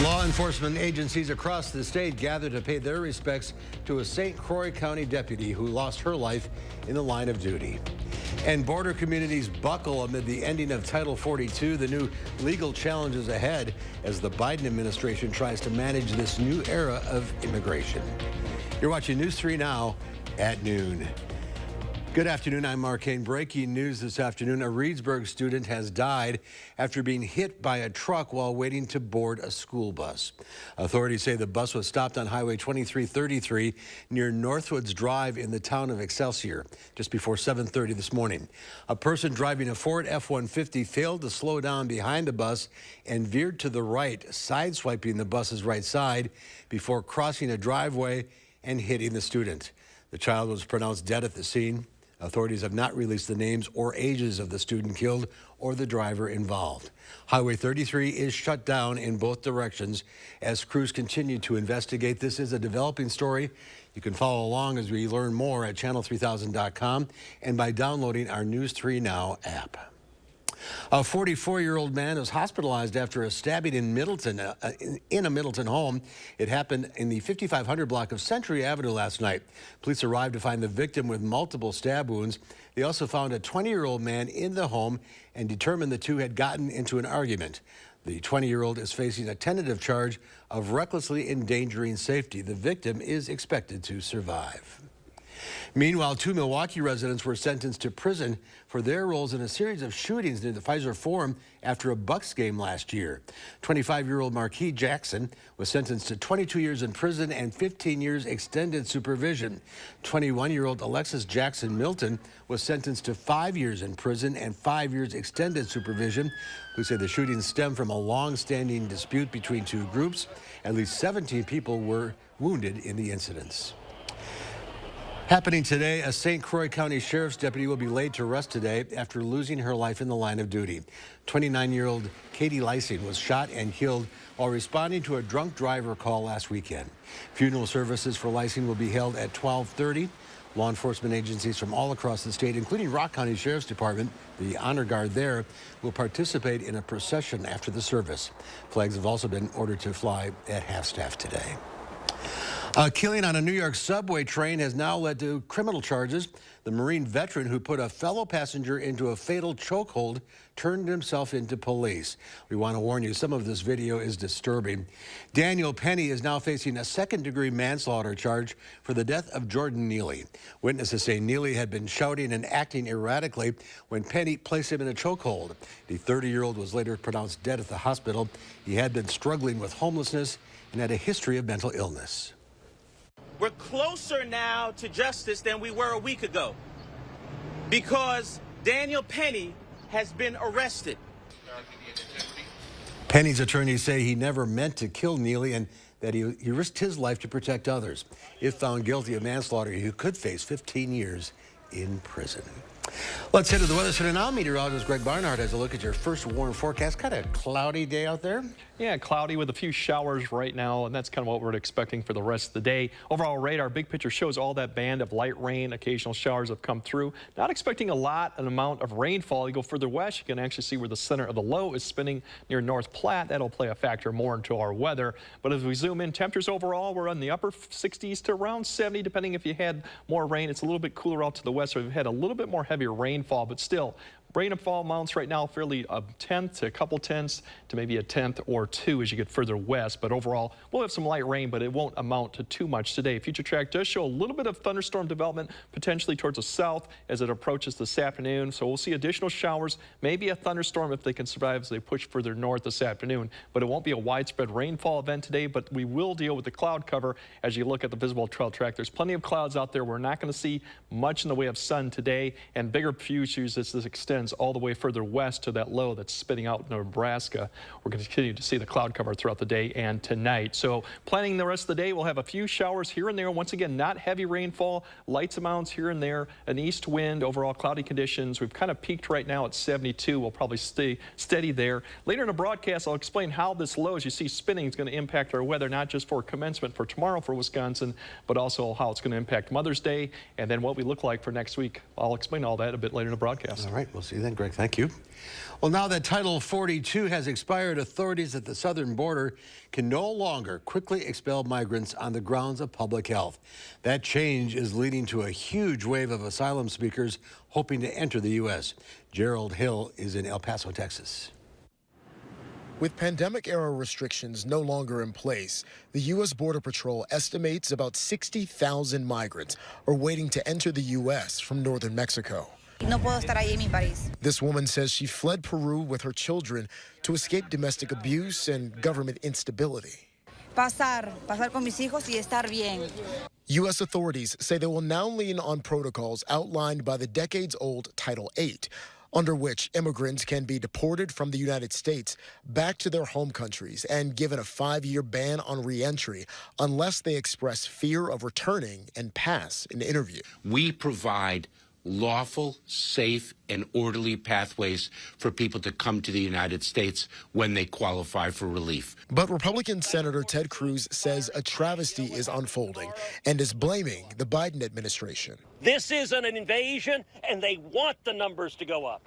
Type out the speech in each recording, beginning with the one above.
Law enforcement agencies across the state gathered to pay their respects to a St. Croix County deputy who lost her life in the line of duty. And border communities buckle amid the ending of Title 42, the new legal challenges ahead as the Biden administration tries to manage this new era of immigration. You're watching News 3 Now at noon. Good afternoon, I'm Mark Kane. Breaking news this afternoon, a Reedsburg student has died after being hit by a truck while waiting to board a school bus. Authorities say the bus was stopped on Highway 2333 near Northwoods Drive in the town of Excelsior just before 7:30 this morning. A person driving a Ford F-150 failed to slow down behind the bus and veered to the right, sideswiping the bus's right side before crossing a driveway and hitting the student. The child was pronounced dead at the scene. Authorities have not released the names or ages of the student killed or the driver involved. Highway 33 is shut down in both directions as crews continue to investigate. This is a developing story. You can follow along as we learn more at channel3000.com and by downloading our News 3 Now app. A 44-year-old man is hospitalized after a stabbing in Middleton, in a Middleton home. It happened in the 5500 block of Century Avenue last night. Police arrived to find the victim with multiple stab wounds. They also found a 20-year-old man in the home and determined the two had gotten into an argument. The 20-year-old is facing a tentative charge of recklessly endangering safety. The victim is expected to survive. Meanwhile, 2 Milwaukee residents were sentenced to prison for their roles in a series of shootings near the Pfizer Forum after a Bucks game last year. 25-year-old Marquis Jackson was sentenced to 22 years in prison and 15 years extended supervision. 21-year-old Alexis Jackson Milton was sentenced to 5 years in prison and 5 years extended supervision. Police say the shootings stem from a long-standing dispute between two groups. At least 17 people were wounded in the incidents. Happening today, a St. Croix County Sheriff's deputy will be laid to rest today after losing her life in the line of duty. 29-year-old Katie Lysing was shot and killed while responding to a drunk driver call last weekend. Funeral services for Lysing will be held at 12:30. Law enforcement agencies from all across the state, including Rock County Sheriff's Department, the honor guard there, will participate in a procession after the service. Flags have also been ordered to fly at half-staff today. A killing on a New York subway train has now led to criminal charges. The Marine veteran who put a fellow passenger into a fatal chokehold turned himself into police. We want to warn you, some of this video is disturbing. Daniel Penny is now facing a second-degree manslaughter charge for the death of Jordan Neely. Witnesses say Neely had been shouting and acting erratically when Penny placed him in a chokehold. The 30-year-old was later pronounced dead at the hospital. He had been struggling with homelessness and had a history of mental illness. We're closer now to justice than we were a week ago because Daniel Penny has been arrested. Penny's attorneys say he never meant to kill Neely and that he risked his life to protect others. If found guilty of manslaughter, he could face 15 years in prison. Let's head to the weather center now. Meteorologist Greg Barnard has a look at your first warm forecast. Kind of cloudy day out there. Yeah, cloudy with a few showers right now, and that's kind of what we're expecting for the rest of the day. Overall radar, big picture shows all that band of light rain, occasional showers have come through. Not expecting an amount of rainfall. You go further west, you can actually see where the center of the low is spinning near North Platte. That'll play a factor more into our weather. But as we zoom in, temperatures overall, we're in the upper 60s to around 70, depending if you had more rain. It's a little bit cooler out to the west, so we've had a little bit more heavier rainfall, but still, rainfall amounts right now fairly a tenth to a couple tenths to maybe a tenth or two as you get further west. But overall, we'll have some light rain, but it won't amount to too much today. Future track does show a little bit of thunderstorm development potentially towards the south as it approaches this afternoon. So we'll see additional showers, maybe a thunderstorm if they can survive as they push further north this afternoon. But it won't be a widespread rainfall event today, but we will deal with the cloud cover as you look at the visible track. There's plenty of clouds out there. We're not going to see much in the way of sun today, and bigger futures as this extends all the way further west to that low that's spitting out in Nebraska. We're going to continue to see the cloud cover throughout the day and tonight. So planning the rest of the day, we'll have a few showers here and there. Once again, not heavy rainfall, light amounts here and there, an east wind, overall cloudy conditions. We've kind of peaked right now at 72. We'll probably stay steady there. Later in the broadcast, I'll explain how this low, as you see spinning, is going to impact our weather, not just for commencement for tomorrow for Wisconsin, but also how it's going to impact Mother's Day and then what we look like for next week. I'll explain all that a bit later in the broadcast. All right. We'll see then, Greg. Thank you. Well, now that Title 42 has expired, authorities at the southern border can no longer quickly expel migrants on the grounds of public health. That change is leading to a huge wave of asylum seekers hoping to enter the U.S. Gerald Hill is in El Paso, Texas. With pandemic-era restrictions no longer in place, the U.S. Border Patrol estimates about 60,000 migrants are waiting to enter the U.S. from northern Mexico. No puedo estar ahí en mi país. This woman says she fled Peru with her children to escape domestic abuse and government instability. Pasar con mis hijos y estar bien. U.S. authorities say they will now lean on protocols outlined by the decades-old Title 8, under which immigrants can be deported from the United States back to their home countries and given a 5-year ban on re-entry unless they express fear of returning and pass an interview. We provide lawful, safe, and orderly pathways for people to come to the United States when they qualify for relief. But Republican Senator Ted Cruz says a travesty is unfolding and is blaming the Biden administration. This isn't an invasion, and they want the numbers to go up.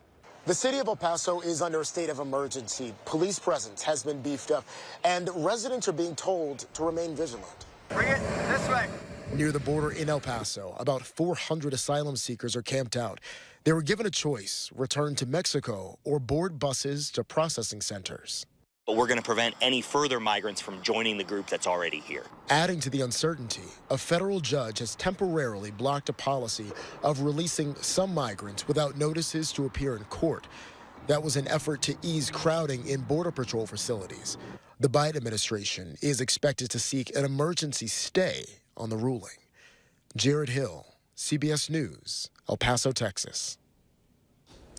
The city of El Paso is under a state of emergency. Police presence has been beefed up, and residents are being told to remain vigilant. Bring it this way. Near the border in El Paso, about 400 asylum seekers are camped out. They were given a choice: return to Mexico or board buses to processing centers. But we're going to prevent any further migrants from joining the group that's already here. Adding to the uncertainty, a federal judge has temporarily blocked a policy of releasing some migrants without notices to appear in court. That was an effort to ease crowding in Border Patrol facilities. The Biden administration is expected to seek an emergency stay on the ruling. Jared Hill, CBS News, El Paso, Texas.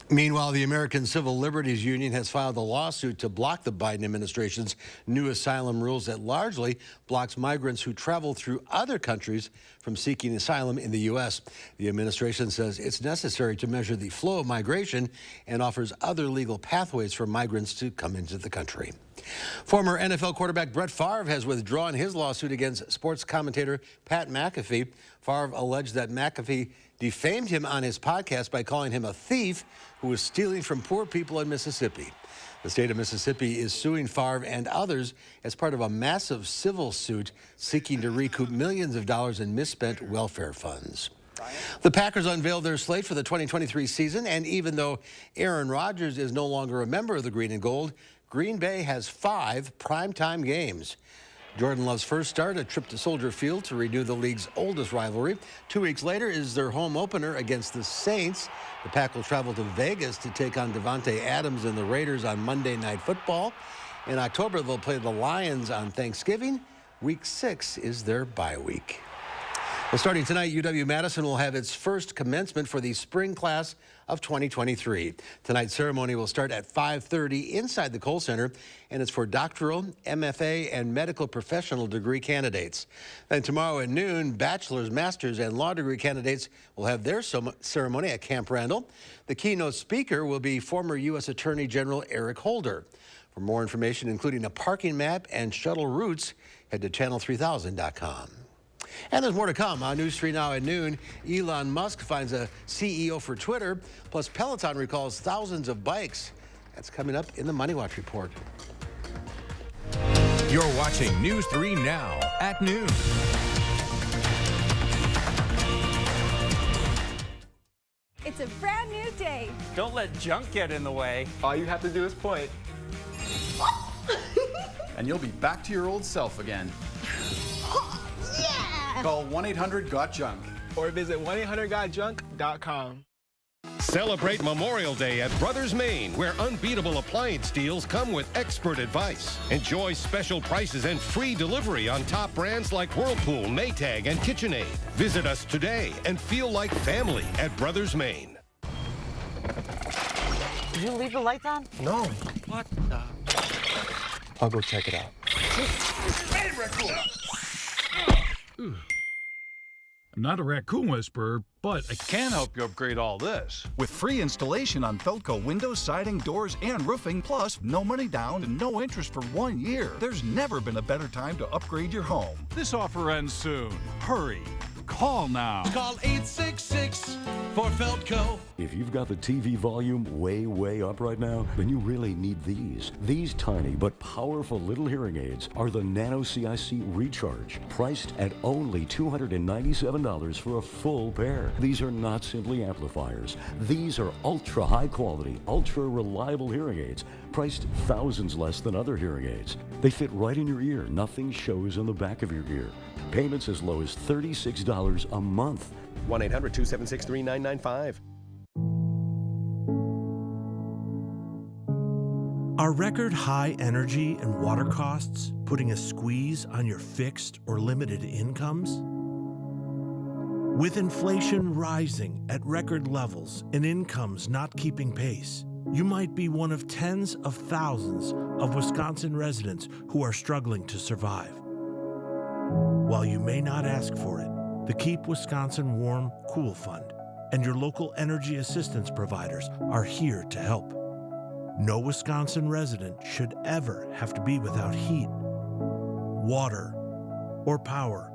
Meanwhile, the American Civil Liberties Union has filed a lawsuit to block the Biden administration's new asylum rules that largely blocks migrants who travel through other countries from seeking asylum in the U.S. The administration says it's necessary to measure the flow of migration and offers other legal pathways for migrants to come into the country. Former NFL quarterback Brett Favre has withdrawn his lawsuit against sports commentator Pat McAfee. Favre alleged that McAfee defamed him on his podcast by calling him a thief who was stealing from poor people in Mississippi. The state of Mississippi is suing Favre and others as part of a massive civil suit seeking to recoup millions of dollars in misspent welfare funds. The Packers unveiled their slate for the 2023 season, and even though Aaron Rodgers is no longer a member of the Green and Gold, Green Bay has 5 primetime games. Jordan Love's first start, a trip to Soldier Field to renew the league's oldest rivalry. 2 weeks later is their home opener against the Saints. The Pack will travel to Vegas to take on Devontae Adams and the Raiders on Monday Night Football. In October, they'll play the Lions on Thanksgiving. Week 6 is their bye week. Well, starting tonight, UW-Madison will have its first commencement for the spring class of 2023. Tonight's ceremony will start at 5:30 inside the Kohl Center, and it's for doctoral, MFA, and medical professional degree candidates. Then tomorrow at noon, bachelor's, master's, and law degree candidates will have their ceremony at Camp Randall. The keynote speaker will be former U.S. Attorney General Eric Holder. For more information, including a parking map and shuttle routes, head to channel3000.com. And there's more to come on News 3 Now at noon. Elon Musk finds a CEO for Twitter, plus Peloton recalls thousands of bikes. That's coming up in the Money Watch Report. You're watching News 3 Now at noon. It's a brand new day. Don't let junk get in the way. All you have to do is point. And you'll be back to your old self again. Yeah! Call 1-800-GOT-JUNK or visit 1-800-GOT-JUNK.com. Celebrate Memorial Day at Brothers Maine, where unbeatable appliance deals come with expert advice. Enjoy special prices and free delivery on top brands like Whirlpool, Maytag, and KitchenAid. Visit us today and feel like family at Brothers Maine. Did you leave the lights on? No. What the? I'll go check it out. I'm not a raccoon whisperer, but I can help you upgrade all this. With free installation on Felco windows, siding, doors, and roofing, plus no money down and no interest for 1 year. There's never been a better time to upgrade your home. This offer ends soon. Hurry. Call now. Call 866 for Feldco. If you've got the TV volume way up right now, then you really need these. These tiny but powerful little hearing aids are the Nano CIC Recharge, priced at only $297 for a full pair. These are not simply amplifiers. These are ultra high quality, ultra reliable hearing aids, priced thousands less than other hearing aids. They fit right in your ear. Nothing shows in the back of your ear. Payments as low as $36 a month. 1-800-276-3995. Are record high energy and water costs putting a squeeze on your fixed or limited incomes? With inflation rising at record levels and incomes not keeping pace, you might be one of tens of thousands of Wisconsin residents who are struggling to survive. While you may not ask for it, the Keep Wisconsin Warm Cool Fund and your local energy assistance providers are here to help. No Wisconsin resident should ever have to be without heat, water, or power.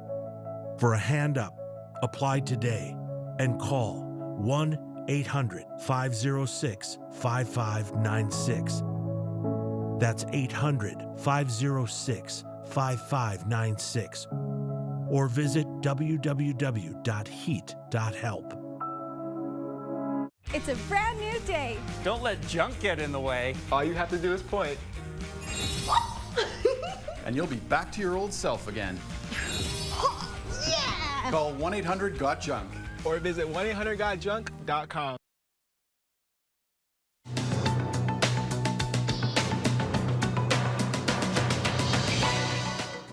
For a hand up, apply today and call 1-800-506-5596. That's 800-506-5596. Or visit www.heat.help. It's a brand new day. Don't let junk get in the way. All you have to do is point. And you'll be back to your old self again. Yeah! Call 1-800-GOT-JUNK. Or visit 1-800-GOT-JUNK.com.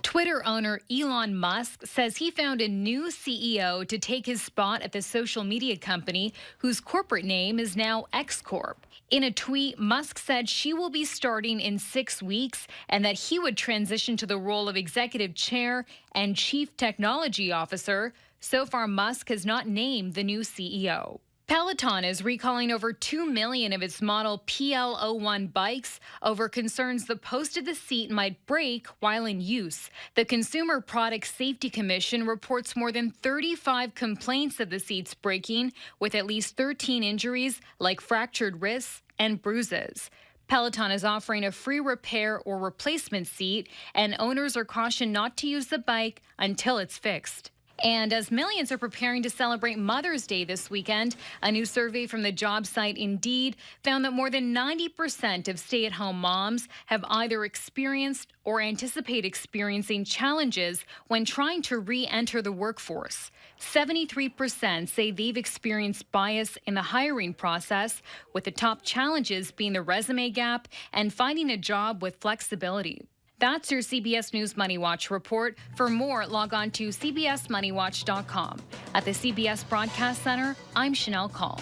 Twitter owner Elon Musk says he found a new CEO to take his spot at the social media company, whose corporate name is now X Corp. In a tweet, Musk said she will be starting in 6 weeks and that he would transition to the role of executive chair and chief technology officer. So far, Musk has not named the new CEO. Peloton is recalling over 2 million of its model PL01 bikes over concerns the post of the seat might break while in use. The Consumer Product Safety Commission reports more than 35 complaints of the seats breaking, with at least 13 injuries like fractured wrists and bruises. Peloton is offering a free repair or replacement seat, and owners are cautioned not to use the bike until it's fixed. And as millions are preparing to celebrate Mother's Day this weekend, a new survey from the job site Indeed found that more than 90% of stay-at-home moms have either experienced or anticipate experiencing challenges when trying to re-enter the workforce. 73% say they've experienced bias in the hiring process, with the top challenges being the resume gap and finding a job with flexibility. That's your CBS News Money Watch report. For more, log on to cbsmoneywatch.com. At the CBS Broadcast Center, I'm Chanel Call.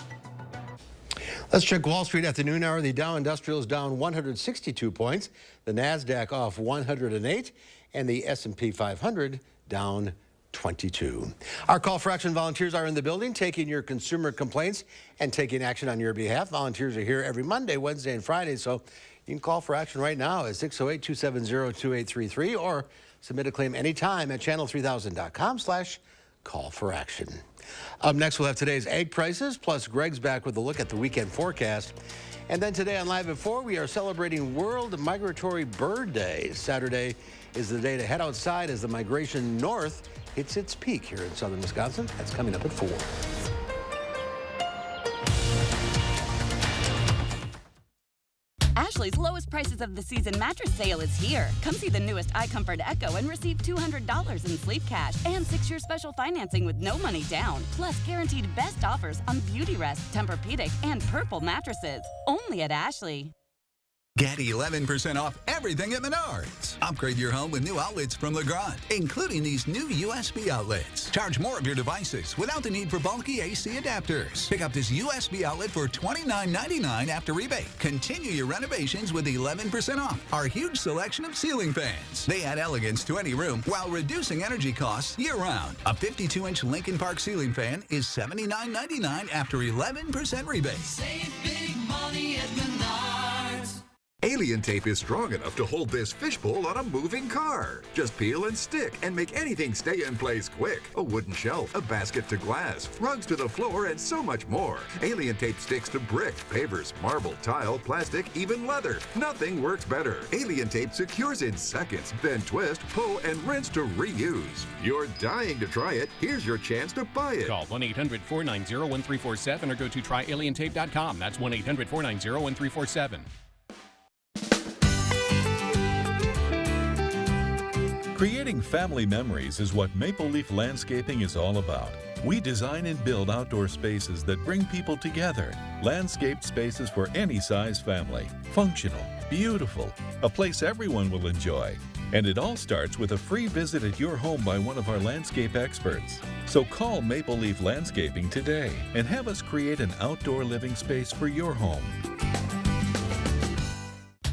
Let's check Wall Street at the noon hour. The Dow Industrial is down 162 points. The NASDAQ off 108. And the S&P 500 down 22. Our call for action volunteers are in the building, taking your consumer complaints and taking action on your behalf. Volunteers are here every Monday, Wednesday, and Friday, so you can call for action right now at 608-270-2833 or submit a claim anytime at channel3000.com/call-for-action. Up next, we'll have today's egg prices, plus Greg's back with a look at the weekend forecast. And then today on Live at 4, we are celebrating World Migratory Bird Day. Saturday is the day to head outside as the migration north hits its peak here in southern Wisconsin. That's coming up at 4. Ashley's lowest prices of the season mattress sale is here. Come see the newest iComfort Echo and receive $200 in sleep cash and 6-year special financing with no money down. Plus guaranteed best offers on Beautyrest, Tempur-Pedic, and Purple mattresses. Only at Ashley. Get 11% off everything at Menards. Upgrade your home with new outlets from Legrand, including these new USB outlets. Charge more of your devices without the need for bulky AC adapters. Pick up this USB outlet for $29.99 after rebate. Continue your renovations with 11% off our huge selection of ceiling fans. They add elegance to any room while reducing energy costs year-round. A 52-inch Lincoln Park ceiling fan is $79.99 after 11% rebate. Save big money at Menards. Alien tape is strong enough to hold this fishbowl on a moving car. Just peel and stick and make anything stay in place quick. A wooden shelf, a basket to glass, rugs to the floor, and so much more. Alien tape sticks to brick, pavers, marble, tile, plastic, even leather. Nothing works better. Alien tape secures in seconds, then twist, pull, and rinse to reuse. You're dying to try it. Here's your chance to buy it. Call 1-800-490-1347 or go to tryalientape.com. That's 1-800-490-1347. Creating family memories is what Maple Leaf Landscaping is all about. We design and build outdoor spaces that bring people together. Landscaped spaces for any size family. Functional, beautiful, a place everyone will enjoy. And it all starts with a free visit at your home by one of our landscape experts. So call Maple Leaf Landscaping today and have us create an outdoor living space for your home.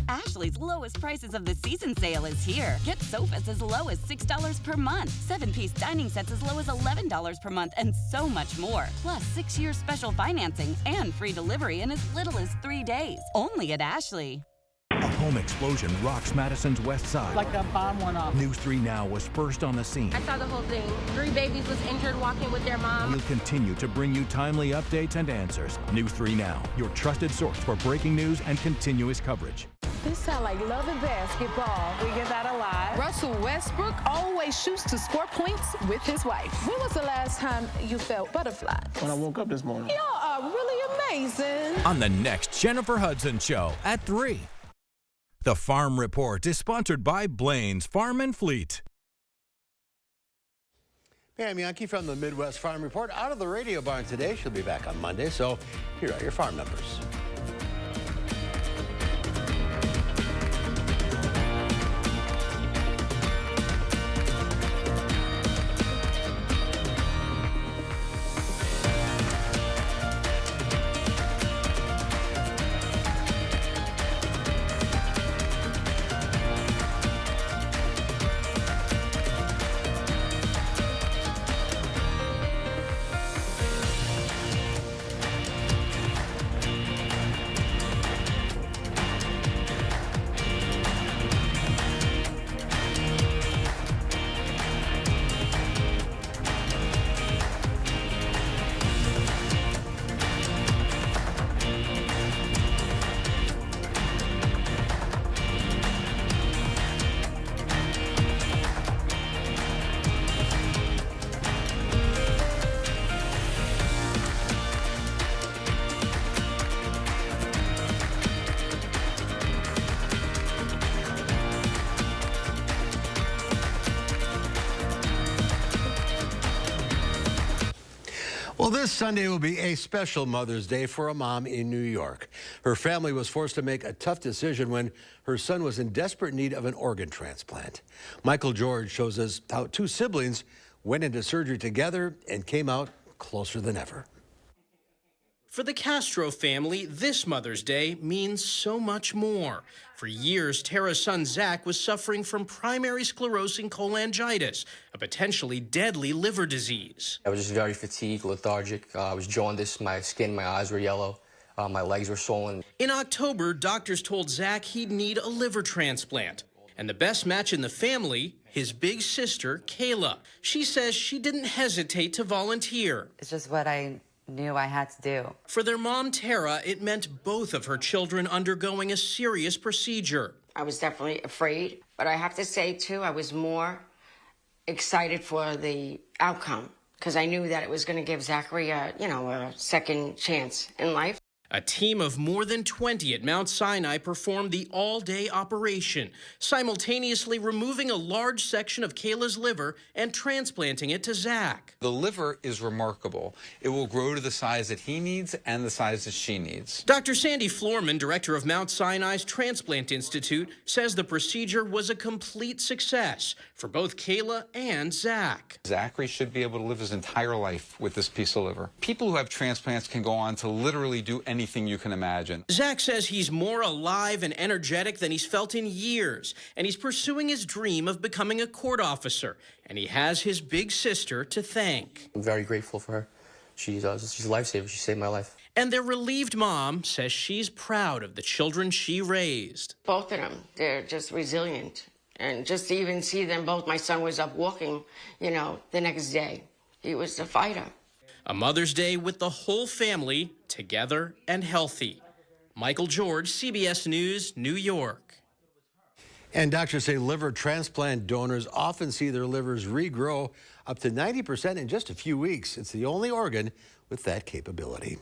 Ashley's lowest prices of the season sale is here. Get sofas as low as $6 per month, 7-piece dining sets as low as $11 per month, and so much more. Plus 6 years special financing and free delivery in as little as 3 days. Only at Ashley. A home explosion rocks Madison's west side. Like a bomb went off. News 3 Now was first on the scene. I saw the whole thing. 3 babies was injured walking with their mom. We'll continue to bring you timely updates and answers. News 3 Now, your trusted source for breaking news and continuous coverage. This sounds like love and basketball. We get that a lot. Russell Westbrook always shoots to score points with his wife. When was the last time you felt butterflies? When I woke up this morning. Y'all are really amazing. On the next Jennifer Hudson Show at 3. The Farm Report is sponsored by Blaine's Farm and Fleet. Pam Yankee from the Midwest Farm Report out of the radio barn today. She'll be back on Monday, so here are your farm numbers. Well, this Sunday will be a special Mother's Day for a mom in New York. Her family was forced to make a tough decision when her son was in desperate need of an organ transplant. Michael George shows us how 2 siblings went into surgery together and came out closer than ever. For the Castro family, this Mother's Day means so much more. For years, Tara's son Zach was suffering from primary sclerosing cholangitis, a potentially deadly liver disease. I was just very fatigued, lethargic. I was jaundiced. My skin, my eyes were yellow. My legs were swollen. In October, doctors told Zach he'd need a liver transplant. And the best match in the family, his big sister, Kayla. She says she didn't hesitate to volunteer. It's just what I knew I had to do. For their mom, Tara, it meant both of her children undergoing a serious procedure. I was definitely afraid, but I have to say, too, I was more excited for the outcome because I knew that it was going to give Zachary a second chance in life. A team of more than 20 at Mount Sinai performed the all-day operation, simultaneously removing a large section of Kayla's liver and transplanting it to Zach. The liver is remarkable. It will grow to the size that he needs and the size that she needs. Dr. Sandy Florman, director of Mount Sinai's Transplant Institute, says the procedure was a complete success for both Kayla and Zach. Zachary should be able to live his entire life with this piece of liver. People who have transplants can go on to literally do anything you can imagine. Zach says he's more alive and energetic than he's felt in years, and he's pursuing his dream of becoming a court officer, and he has his big sister to thank. I'm very grateful for her. She's a lifesaver. She saved my life. And their relieved mom says she's proud of the children she raised. Both of them, they're just resilient. And just to even see them both, my son was up walking, the next day. He was a fighter. A Mother's Day with the whole family together and healthy. Michael George, CBS News, New York. And doctors say liver transplant donors often see their livers regrow up to 90% in just a few weeks. It's the only organ with that capability.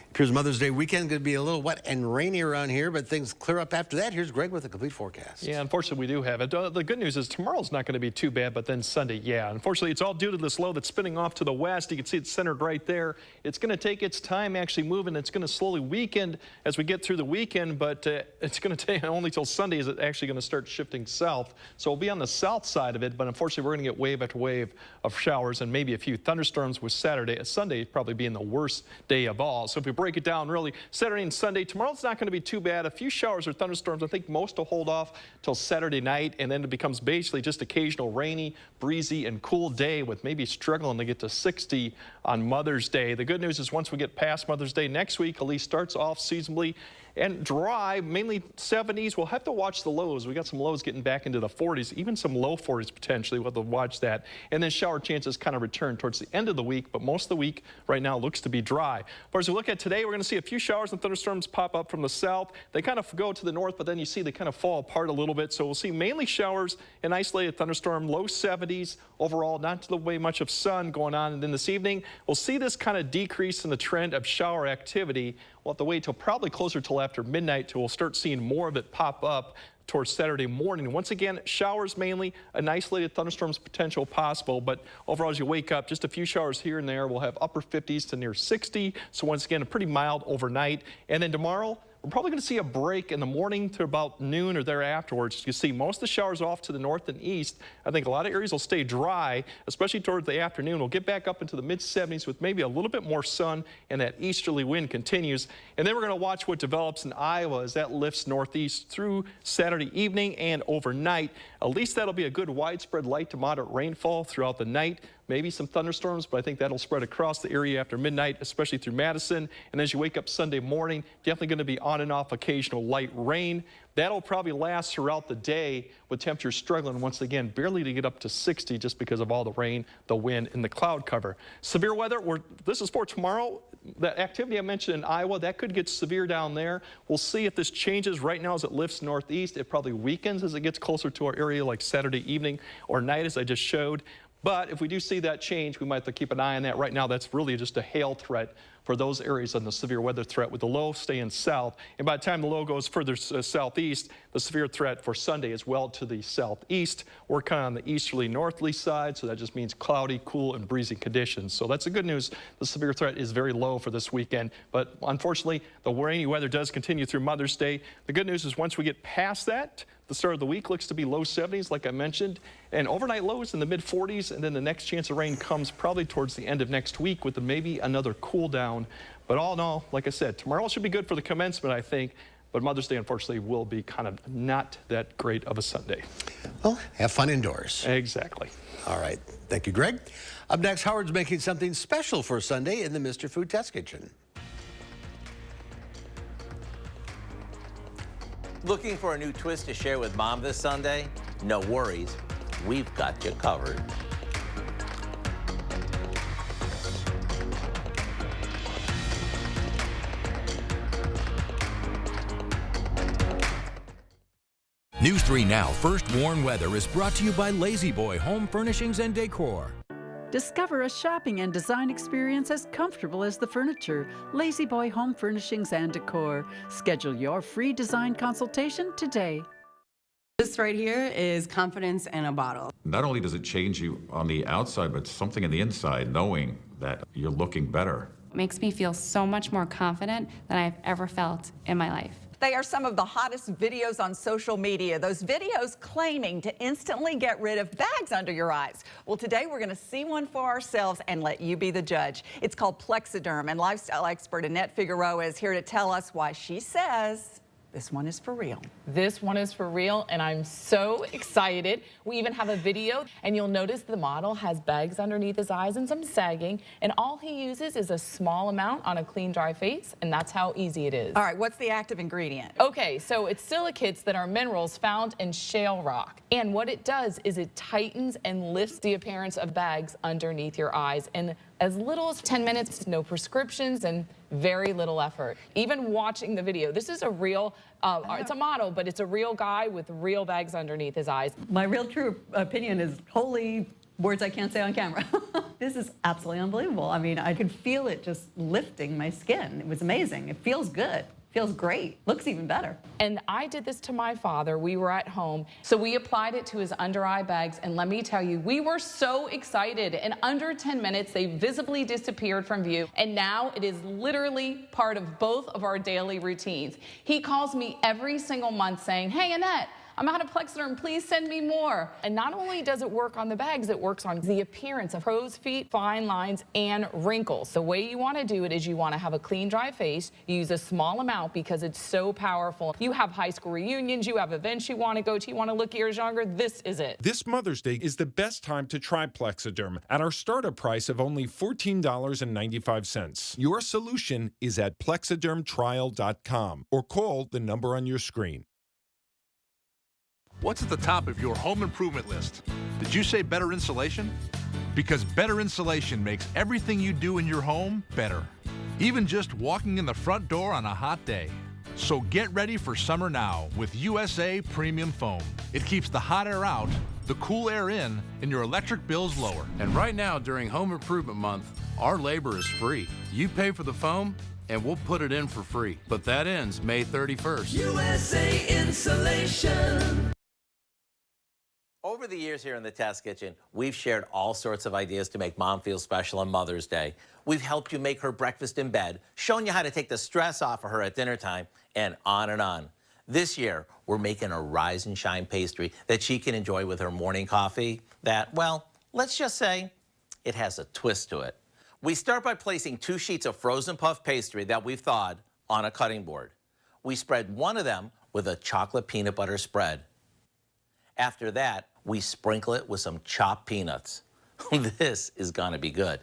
Appears Mother's Day weekend going to be a little wet and rainy around here, but things clear up after that. Here's Greg with a complete forecast. Yeah, unfortunately, we do have it. The good news is tomorrow's not going to be too bad, but then Sunday, yeah. Unfortunately, it's all due to this low that's spinning off to the west. You can see it's centered right there. It's going to take its time actually moving. It's going to slowly weaken as we get through the weekend, but it's going to take only till Sunday is it actually going to start shifting south. So we'll be on the south side of it, but unfortunately, we're going to get wave after wave of showers and maybe a few thunderstorms with Sunday probably being the worst day of all. So if we break it down really, Saturday and Sunday, tomorrow's not going to be too bad. A few showers or thunderstorms. I think most will hold off till Saturday night, and then it becomes basically just occasional rainy, breezy, and cool day with maybe struggling to get to 60 on Mother's Day. The good news is once we get past Mother's Day next week, at least starts off seasonably and dry, mainly 70s. We'll have to watch the lows. We got some lows getting back into the 40s, even some low 40s potentially. We'll have to watch that. And then shower chances kind of return towards the end of the week, but most of the week right now looks to be dry. But as we look at today, we're going to see a few showers and thunderstorms pop up from the south. They kind of go to the north, but then you see they kind of fall apart a little bit. So we'll see mainly showers and isolated thunderstorm, low 70s overall, not the way much of sun going on. And then this evening, we'll see this kind of decrease in the trend of shower activity. We'll have to wait till probably closer till after midnight till we'll start seeing more of it pop up towards Saturday morning. Once again, showers mainly, an isolated thunderstorms potential possible, but overall as you wake up, just a few showers here and there. We'll have upper 50s to near 60. So once again, a pretty mild overnight. And then tomorrow, we're probably going to see a break in the morning to about noon or there afterwards. You see most of the showers off to the north and east. I think a lot of areas will stay dry, especially towards the afternoon. We'll get back up into the mid-70s with maybe a little bit more sun, and that easterly wind continues. And then we're going to watch what develops in Iowa as that lifts northeast through Saturday evening and overnight. At least that'll be a good widespread light to moderate rainfall throughout the night. Maybe some thunderstorms, but I think that'll spread across the area after midnight, especially through Madison. And as you wake up Sunday morning, definitely going to be on and off occasional light rain. That'll probably last throughout the day with temperatures struggling once again, barely to get up to 60 just because of all the rain, the wind, and the cloud cover. Severe weather, this is for tomorrow. That activity I mentioned in Iowa, that could get severe down there. We'll see if this changes. Right now as it lifts northeast, it probably weakens as it gets closer to our area like Saturday evening or night as I just showed. But if we do see that change, we might have to keep an eye on that. Right now, that's really just a hail threat for those areas on the severe weather threat, with the low staying south. And by the time the low goes further southeast, the severe threat for Sunday is well to the southeast. We're kind of on the easterly northerly side, so that just means cloudy, cool, and breezy conditions. So that's the good news. The severe threat is very low for this weekend. But unfortunately, the rainy weather does continue through Mother's Day. The good news is once we get past that, the start of the week looks to be low 70s, like I mentioned, and overnight lows in the mid 40s, and then the next chance of rain comes probably towards the end of next week with maybe another cool down. But all in all, like I said, tomorrow should be good for the commencement, I think, but Mother's Day, unfortunately, will be kind of not that great of a Sunday. Well, have fun indoors. Exactly. All right. Thank you, Greg. Up next, Howard's making something special for Sunday in the Mr. Food Test Kitchen. Looking for a new twist to share with Mom this Sunday? No worries, we've got you covered. News 3 Now First Warn Weather is brought to you by Lazy Boy Home Furnishings and Decor. Discover a shopping and design experience as comfortable as the furniture. Lazy Boy Home Furnishings and Decor. Schedule your free design consultation today. This right here is confidence in a bottle. Not only does it change you on the outside, but something in the inside, knowing that you're looking better. It makes me feel so much more confident than I've ever felt in my life. They are some of the hottest videos on social media. Those videos claiming to instantly get rid of bags under your eyes. Well, today we're going to see one for ourselves and let you be the judge. It's called Plexiderm, and lifestyle expert Annette Figueroa is here to tell us why she says This one is for real. This one is for real, and I'm so excited. We even have a video, and you'll notice the model has bags underneath his eyes and some sagging, and all he uses is a small amount on a clean, dry face, and that's how easy it is. All right, what's the active ingredient? Okay, so it's silicates that are minerals found in shale rock, and what it does is it tightens and lifts the appearance of bags underneath your eyes, and as little as 10 minutes, no prescriptions, and very little effort. Even watching the video, this is a real, it's a model, but it's a real guy with real bags underneath his eyes. My real true opinion is holy words I can't say on camera. This is absolutely unbelievable. I mean, I could feel it just lifting my skin. It was amazing. It feels good. Feels great. Looks even better. And I did this to my father. We were at home. So we applied it to his under eye bags. And let me tell you, we were so excited. In under 10 minutes, they visibly disappeared from view. And now it is literally part of both of our daily routines. He calls me every single month saying, "Hey, Annette, I'm out of Plexiderm, please send me more." And not only does it work on the bags, it works on the appearance of crow's feet, fine lines, and wrinkles. The way you want to do it is you want to have a clean, dry face. You use a small amount because it's so powerful. You have high school reunions, you have events you want to go to, you want to look years younger, this is it. This Mother's Day is the best time to try Plexiderm at our startup price of only $14.95. Your solution is at plexidermtrial.com or call the number on your screen. What's at the top of your home improvement list? Did you say better insulation? Because better insulation makes everything you do in your home better. Even just walking in the front door on a hot day. So get ready for summer now with USA Premium Foam. It keeps the hot air out, the cool air in, and your electric bills lower. And right now during Home Improvement Month, our labor is free. You pay for the foam, and we'll put it in for free. But that ends May 31st. USA Insulation. Over the years here in the Test Kitchen, we've shared all sorts of ideas to make Mom feel special on Mother's Day. We've helped you make her breakfast in bed, shown you how to take the stress off of her at dinner time, and on and on. This year, we're making a Rise and Shine pastry that she can enjoy with her morning coffee that, well, let's just say it has a twist to it. We start by placing 2 sheets of frozen puff pastry that we've thawed on a cutting board. We spread one of them with a chocolate peanut butter spread. After that, we sprinkle it with some chopped peanuts. This is gonna be good.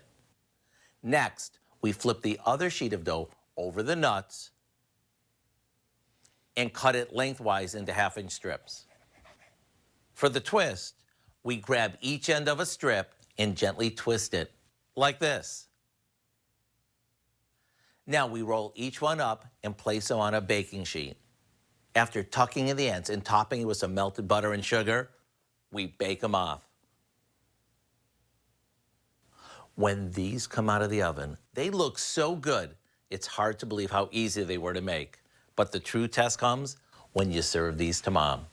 Next, we flip the other sheet of dough over the nuts and cut it lengthwise into half-inch strips. For the twist, we grab each end of a strip and gently twist it like this. Now we roll each one up and place them on a baking sheet. After tucking in the ends and topping it with some melted butter and sugar, we bake them off. When these come out of the oven, they look so good, it's hard to believe how easy they were to make. But the true test comes when you serve these to Mom.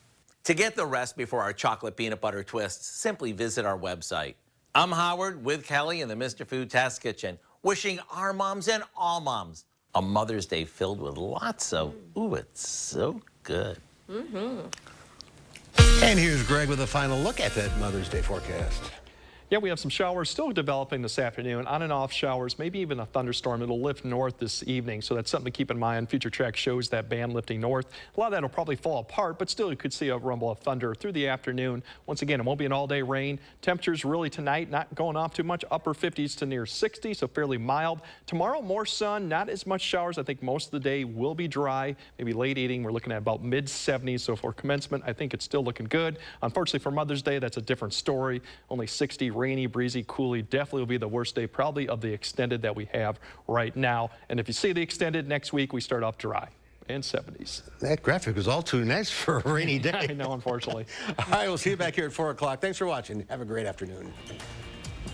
To get the recipe for our chocolate peanut butter twists, simply visit our website. I'm Howard with Kelly in the Mr. Food Test Kitchen, wishing our moms and all moms a Mother's Day filled with lots of, ooh, it's so good. And here's Greg with a final look at that Mother's Day forecast. Yeah, we have some showers still developing this afternoon, on and off showers, maybe even a thunderstorm. It'll lift north this evening, so that's something to keep in mind. Future track shows that band lifting north. A lot of that will probably fall apart, but still you could see a rumble of thunder through the afternoon. Once again, it won't be an all-day rain. Temperatures really tonight not going off too much, upper 50s to near 60, so fairly mild. Tomorrow, more sun, not as much showers. I think most of the day will be dry, maybe late evening. We're looking at about mid-70s, so for commencement, I think it's still looking good. Unfortunately, for Mother's Day, that's a different story. Only 60, rainy, breezy, coolie. Definitely will be the worst day probably of the extended that we have right now. And if you see the extended next week, we start off dry and 70s. That graphic was all too nice for a rainy day. I know, unfortunately. All right, we'll see you back here at 4 o'clock. Thanks for watching. Have a great afternoon.